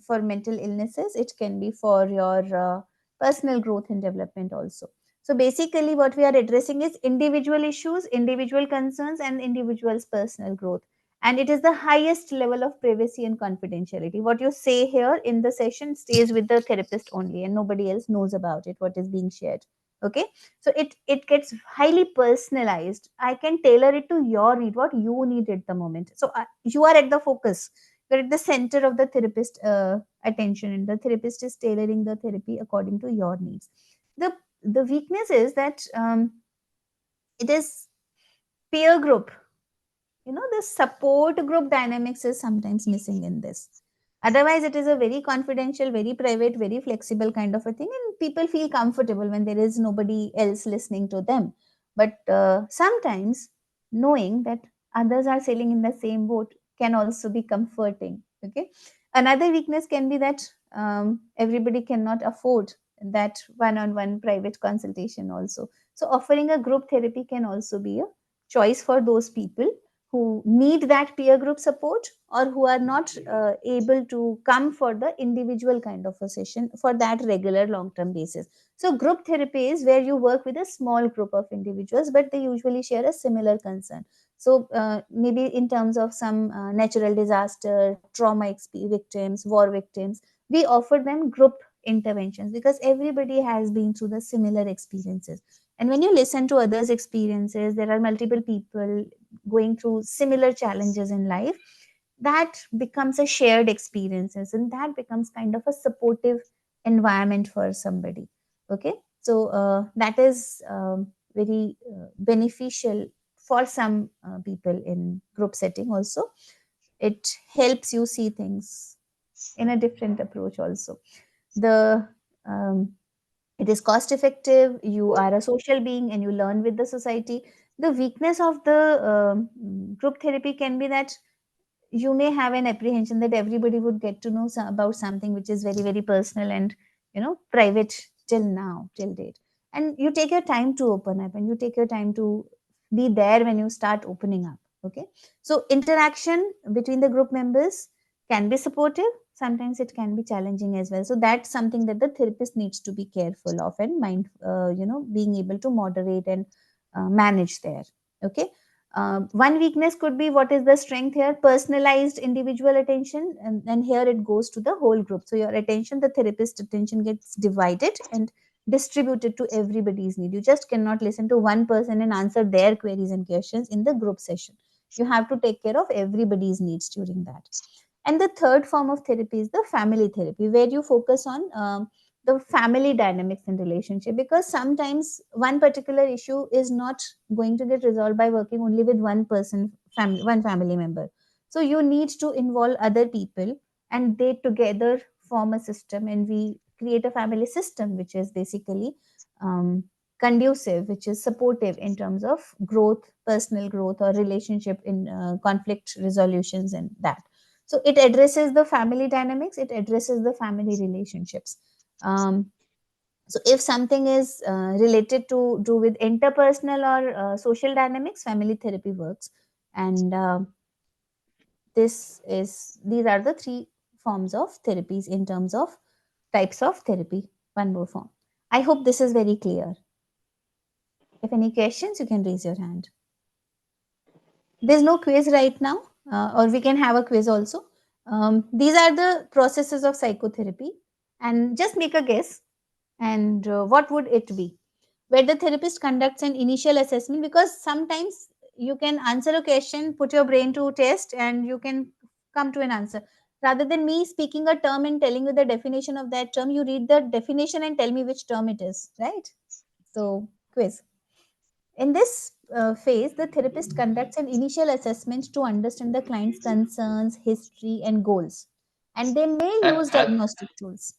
Speaker 1: for mental illnesses. It can be for your personal growth and development also. So basically, what we are addressing is individual issues, individual concerns, and individual's personal growth. And it is the highest level of privacy and confidentiality. What you say here in the session stays with the therapist only, and nobody else knows about it, what is being shared. Okay, so it gets highly personalized. I can tailor it to your need, what you need at the moment. So you are at the focus, you're at the center of the therapist attention, and the therapist is tailoring the therapy according to your needs. The weakness is that it is peer group. The support group dynamics is sometimes missing in this. Otherwise, it is a very confidential, very private, very flexible kind of a thing, and people feel comfortable when there is nobody else listening to them. But sometimes knowing that others are sailing in the same boat can also be comforting. Okay. Another weakness can be that everybody cannot afford that one-on-one private consultation also. So offering a group therapy can also be a choice for those people who need that peer group support, or who are not able to come for the individual kind of a session for that regular long term basis. So group therapy is where you work with a small group of individuals, but they usually share a similar concern. So maybe in terms of some natural disaster, trauma victims, war victims, we offer them group interventions because everybody has been through the similar experiences. And when you listen to others experiences, there are multiple people going through similar challenges in life, that becomes a shared experiences, and that becomes kind of a supportive environment for somebody. Okay, so that is very beneficial for some people in group setting also. It helps you see things in a different approach also. The it is cost effective, you are a social being and you learn with the society. The weakness of the group therapy can be that you may have an apprehension that everybody would get to know about something which is very very personal and private till now, till date. And you take your time to open up, and you take your time to be there when you start opening up. Okay, so interaction between the group members can be supportive, sometimes it can be challenging as well. So that's something that the therapist needs to be careful of and mind being able to moderate and manage there. Okay, one weakness could be, what is the strength here? Personalized individual attention, and here it goes to the whole group. So your attention, the therapist attention, gets divided and distributed to everybody's need. You just cannot listen to one person and answer their queries and questions in the group session. You have to take care of everybody's needs during that. And the third form of therapy is the family therapy, where you focus on the family dynamics and relationship, because sometimes one particular issue is not going to get resolved by working only with one person, one family member. So you need to involve other people, and they together form a system, and we create a family system which is basically conducive, which is supportive in terms of growth, personal growth, or relationship in conflict resolutions, and that. So it addresses the family dynamics, it addresses the family relationships. So if something is related to do with interpersonal or social dynamics, family therapy works. And these are the three forms of therapies in terms of types of therapy. One more form. I hope this is very clear. If any questions, you can raise your hand. There's no quiz right now, or we can have a quiz also. These are the processes of psychotherapy, and just make a guess. And what would it be? Where the therapist conducts an initial assessment, because sometimes you can answer a question, put your brain to test, and you can come to an answer. Rather than me speaking a term and telling you the definition of that term, you read the definition and tell me which term it is, right? So, quiz. In this phase, the therapist conducts an initial assessment to understand the client's concerns, history, and goals. And they may
Speaker 2: A-
Speaker 1: use
Speaker 2: a-
Speaker 1: diagnostic tools.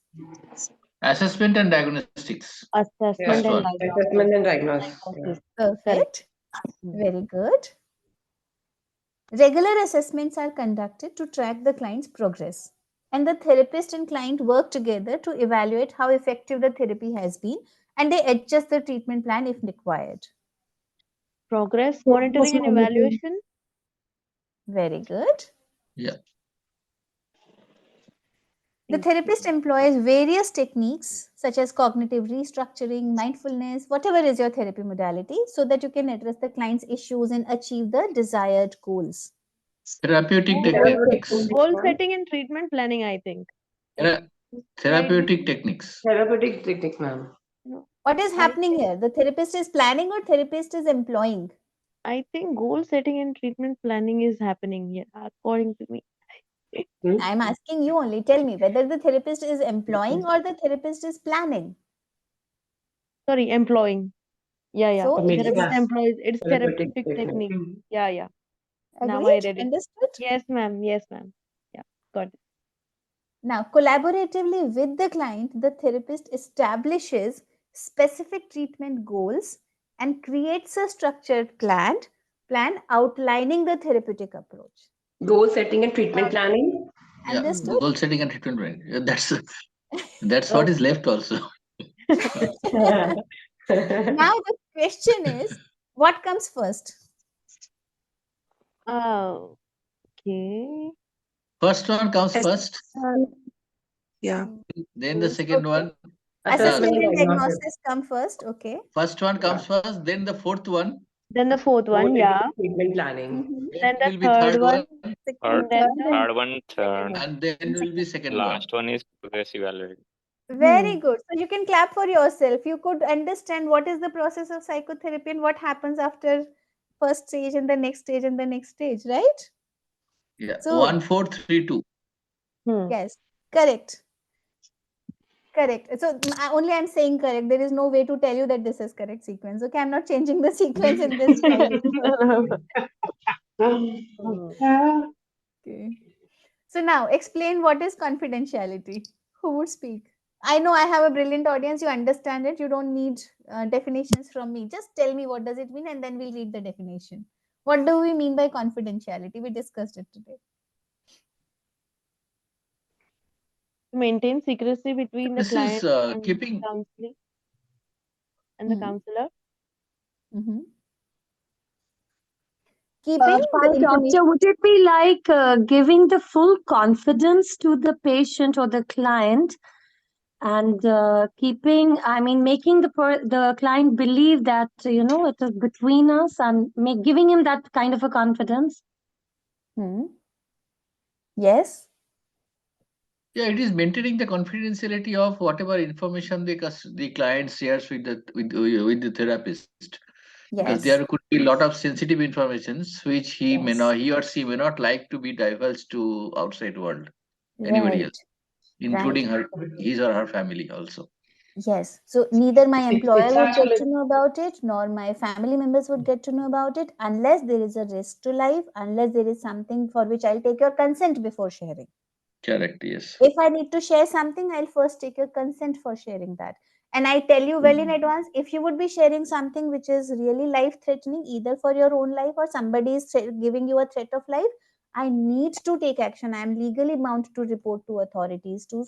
Speaker 2: Assessment and diagnostics.
Speaker 4: Assessment
Speaker 2: First
Speaker 4: and
Speaker 2: one.
Speaker 4: diagnosis.
Speaker 7: Assessment and diagnosis. Yeah.
Speaker 4: Correct.
Speaker 1: Perfect. Very good. Regular assessments are conducted to track the client's progress. and the therapist and client work together to evaluate how effective the therapy has been, and they adjust the treatment plan if required.
Speaker 4: Progress
Speaker 8: Progress
Speaker 4: monitoring and
Speaker 8: monitoring.
Speaker 4: evaluation.
Speaker 1: Very good.
Speaker 2: Yeah.
Speaker 1: The therapist employs various techniques such as cognitive restructuring, mindfulness, whatever is your therapy modality, so that you can address the client's issues and achieve the desired goals.
Speaker 2: Therapeutic
Speaker 4: Goal,
Speaker 2: techniques.
Speaker 4: goal setting and treatment planning, I think.
Speaker 2: Thera- Therapeutic techniques.
Speaker 7: Therapeutic techniques, ma'am.
Speaker 4: No,
Speaker 1: What is happening here? The therapist is planning or therapist is employing?
Speaker 4: I think goal setting and treatment planning is happening here, according to me.
Speaker 1: I'm asking you only. Tell me whether the therapist is employing or the therapist is planning.
Speaker 4: Sorry, employing. Yeah.
Speaker 1: So, it
Speaker 4: Therapist
Speaker 3: Yeah.
Speaker 4: employs, it's
Speaker 7: Therapeutic
Speaker 4: therapeutic
Speaker 7: technique.
Speaker 4: technique. Yeah. Now I
Speaker 1: agreed?
Speaker 4: read it.
Speaker 1: Understood?
Speaker 4: Yes, ma'am. Yeah, got it.
Speaker 1: Now, collaboratively with the client, the therapist establishes specific treatment goals and creates a structured plan outlining the therapeutic approach.
Speaker 7: Goal setting and treatment planning.
Speaker 2: Yeah.
Speaker 1: Understood?
Speaker 2: Goal setting and treatment plan. Yeah, that's what is left also.
Speaker 1: Now, the question is, what comes first?
Speaker 4: Okay.
Speaker 2: First one comes first,
Speaker 8: Yeah.
Speaker 2: then the second
Speaker 1: Okay.
Speaker 2: one.
Speaker 1: Assessment
Speaker 7: Assessment
Speaker 1: and
Speaker 7: and diagnosis.
Speaker 1: diagnosis come first. Okay.
Speaker 2: First one comes first, then the fourth one,
Speaker 4: Then the fourth
Speaker 7: Goal
Speaker 4: one,
Speaker 7: setting
Speaker 4: yeah.
Speaker 7: and treatment planning.
Speaker 2: then
Speaker 4: Then the
Speaker 2: will be
Speaker 4: third
Speaker 2: third
Speaker 4: one,
Speaker 2: one,
Speaker 5: Third,
Speaker 4: and then the
Speaker 5: third one, third.
Speaker 2: and then will be second one.
Speaker 5: Last one is progressive evaluation.
Speaker 1: Very good. So you can clap for yourself. You could understand what is the process of psychotherapy and what happens after first stage and the next stage and the next stage, right?
Speaker 2: Yeah.
Speaker 1: So
Speaker 2: 1, 4, 3, 2.
Speaker 1: yes, correct. Correct. So only I'm saying correct. There is no way to tell you that this is correct sequence. Okay, I'm not changing the sequence in this slide. Okay. So now explain what is confidentiality. Who would speak? I know I have a brilliant audience. You understand it. You don't need definitions from me. Just tell me what does it mean, and then we'll read the definition. What do we mean by confidentiality? We discussed it today.
Speaker 4: to maintain secrecy between the
Speaker 2: This is
Speaker 4: client and
Speaker 2: keeping.
Speaker 4: counseling and the counselor.
Speaker 1: Keeping the information.
Speaker 9: Doctor, would it be like giving the full confidence to the patient or the client and making the client believe that, it is between us and giving him that kind of a confidence?
Speaker 1: Yes.
Speaker 2: Yeah, it is maintaining the confidentiality of whatever information the client shares with the therapist, because
Speaker 1: Yes.
Speaker 2: there could be a lot of sensitive informations which
Speaker 1: Yes.
Speaker 2: he or she may not like to be divulged to outside world, anybody
Speaker 1: Right.
Speaker 2: else, including his or her family also.
Speaker 1: Yes. So neither my employer
Speaker 3: It's
Speaker 1: would get
Speaker 3: actually
Speaker 1: to know about it, nor my family members would get to know about it, unless there is a risk to life, unless there is something for which I'll take your consent before sharing.
Speaker 2: Correct. Yes.
Speaker 1: If I need to share something, I'll first take your consent for sharing that. And I tell you well in advance, if you would be sharing something which is really life threatening, either for your own life or somebody is giving you a threat of life, I need to take action. I am legally bound to report to authorities to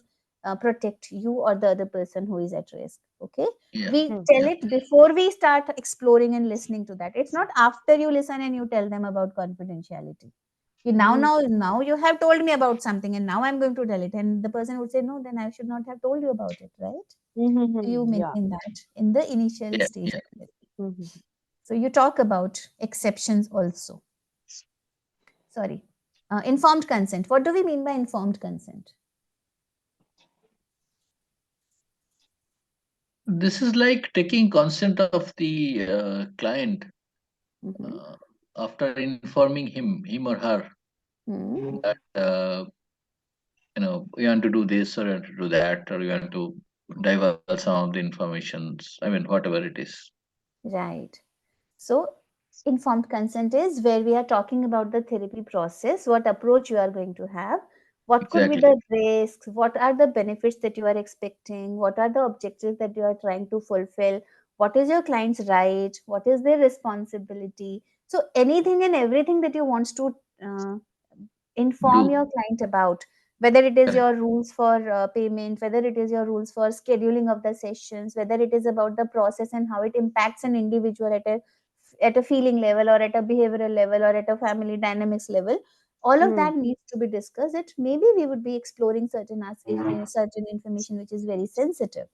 Speaker 1: protect you or the other person who is at risk. Okay.
Speaker 2: Yeah.
Speaker 1: We tell it before we start exploring and listening to that. It's not after you listen and you tell them about confidentiality. Now you have told me about something and now I'm going to tell it, and the person would say no, then I should not have told you about it, right? So you
Speaker 4: Yeah.
Speaker 1: maintain that in the initial
Speaker 2: Yeah.
Speaker 1: stage.
Speaker 2: Yeah.
Speaker 1: So you talk about exceptions also. Sorry, informed consent. What do we mean by informed consent?
Speaker 2: This is like taking consent of the client after informing him or her that we want to do this or we want to do that, or we want to divulge some of the informations. I mean, whatever it is.
Speaker 1: Right. So informed consent is where we are talking about the therapy process, what approach you are going to have, what could be
Speaker 2: Exactly.
Speaker 1: the risks, what are the benefits that you are expecting, what are the objectives that you are trying to fulfill, what is your client's right, what is their responsibility. So anything and everything that you want to inform
Speaker 2: Do.
Speaker 1: your client about, whether it is your rules for payment, whether it is your rules for scheduling of the sessions, whether it is about the process and how it impacts an individual at a feeling level or at a behavioral level or at a family dynamics level. All of that needs to be discussed. It maybe we would be exploring certain information which is very sensitive,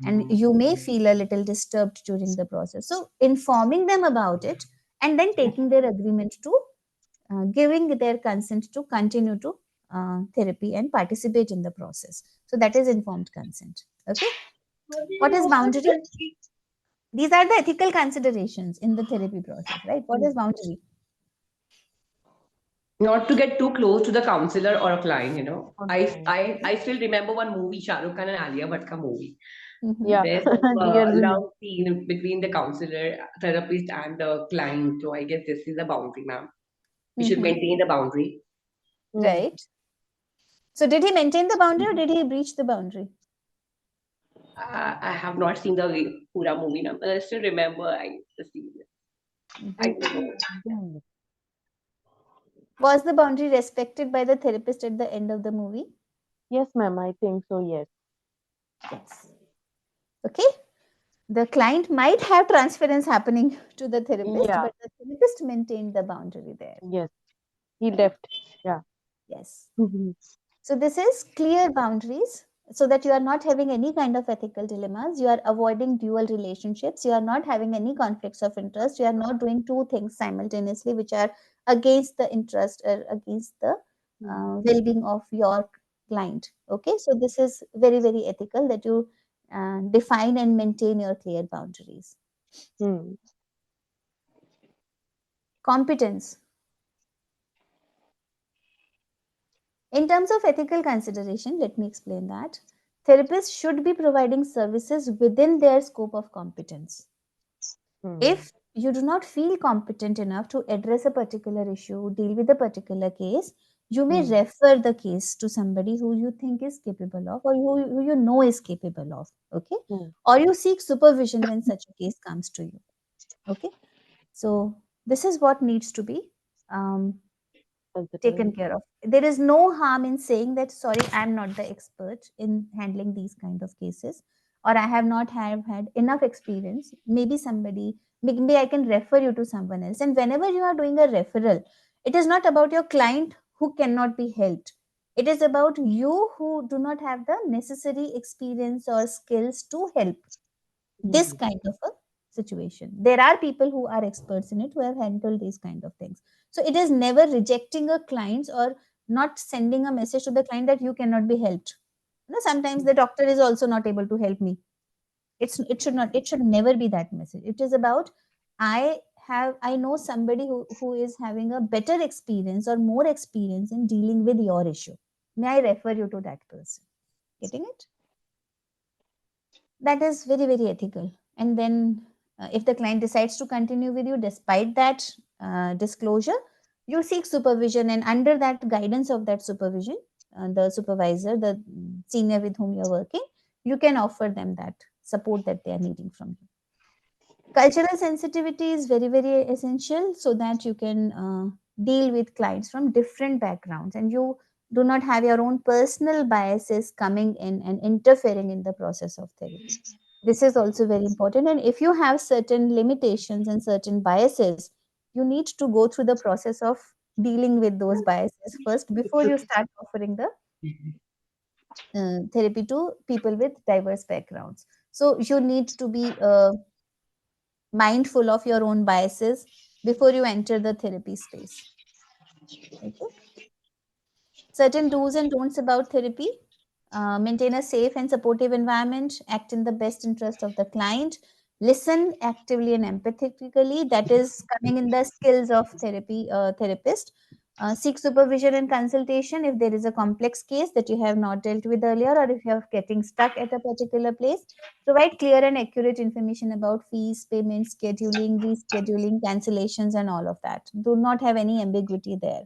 Speaker 1: and you may feel a little disturbed during the process. So informing them about it and then taking their agreement to giving their consent to continue to therapy and participate in the process. So that is informed consent. Okay. What is boundary? These are the ethical considerations in the therapy process, right? What is boundary?
Speaker 7: Not to get too close to the counselor or a client, you know. I still remember one movie, Shah Rukh Khan and Alia Bhatt ka movie.
Speaker 4: Yeah.
Speaker 7: There's a
Speaker 4: Dear Willy.
Speaker 7: love scene between the counselor, therapist, and the client. So I guess this is the boundary, ma'am. We should maintain the boundary.
Speaker 1: Right. So did he maintain the boundary or did he breach the boundary?
Speaker 7: I have not seen the Pura movie now, but I still remember the scene. I don't know.
Speaker 1: Was the boundary respected by the therapist at the end of the movie?
Speaker 4: Yes, ma'am. I think so. Yes.
Speaker 1: Yes. Okay. The client might have transference happening to the therapist,
Speaker 4: Yeah.
Speaker 1: but the therapist maintained the boundary there.
Speaker 4: Yes. He left. Yeah.
Speaker 1: Yes. So this is clear boundaries so that you are not having any kind of ethical dilemmas. You are avoiding dual relationships. You are not having any conflicts of interest. You are not doing two things simultaneously, which are against the interest or against the well-being of your client. Okay. So this is very, very ethical that you define and maintain your clear boundaries. Competence. In terms of ethical consideration, let me explain that. Therapists should be providing services within their scope of competence. If you do not feel competent enough to address a particular issue, deal with a particular case, you may refer the case to somebody who you think is capable of or who you know is capable of. Okay. Or you seek supervision when such a case comes to you. Okay. So this is what needs to be taken care of. There is no harm in saying that, sorry, I'm not the expert in handling these kind of cases, or I have not had enough experience. Maybe I can refer you to someone else. And whenever you are doing a referral, it is not about your client who cannot be helped. It is about you who do not have the necessary experience or skills to help this kind of a situation. There are people who are experts in it who have handled these kind of things. So it is never rejecting a client or not sending a message to the client that you cannot be helped. You know, sometimes the doctor is also not able to help me. It should never be that message. It is about I know somebody who is having a better experience or more experience in dealing with your issue. May I refer you to that person? Getting it? That is very, very ethical. And then if the client decides to continue with you despite that disclosure, you seek supervision, and under that guidance of that supervision, the supervisor, the senior with whom you're working, you can offer them that support that they are needing from you. Cultural sensitivity is very, very essential so that you can deal with clients from different backgrounds and you do not have your own personal biases coming in and interfering in the process of therapy. This is also very important. And if you have certain limitations and certain biases, you need to go through the process of dealing with those biases first before you start offering the therapy to people with diverse backgrounds. So you need to be mindful of your own biases before you enter the therapy space. Okay. Certain do's and don'ts about therapy. Maintain a safe and supportive environment, act in the best interest of the client, listen actively and empathetically. That is coming in the skills of therapist. Seek supervision and consultation if there is a complex case that you have not dealt with earlier or if you are getting stuck at a particular place. Provide clear and accurate information about fees, payments, scheduling, rescheduling, cancellations, and all of that. Do not have any ambiguity there.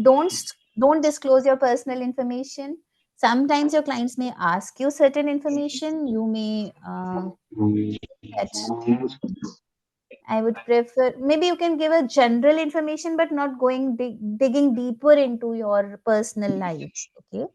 Speaker 1: Don't disclose your personal information. Sometimes your clients may ask you certain information. You may get I would prefer, maybe you can give a general information, but not going digging deeper into your personal life. Okay.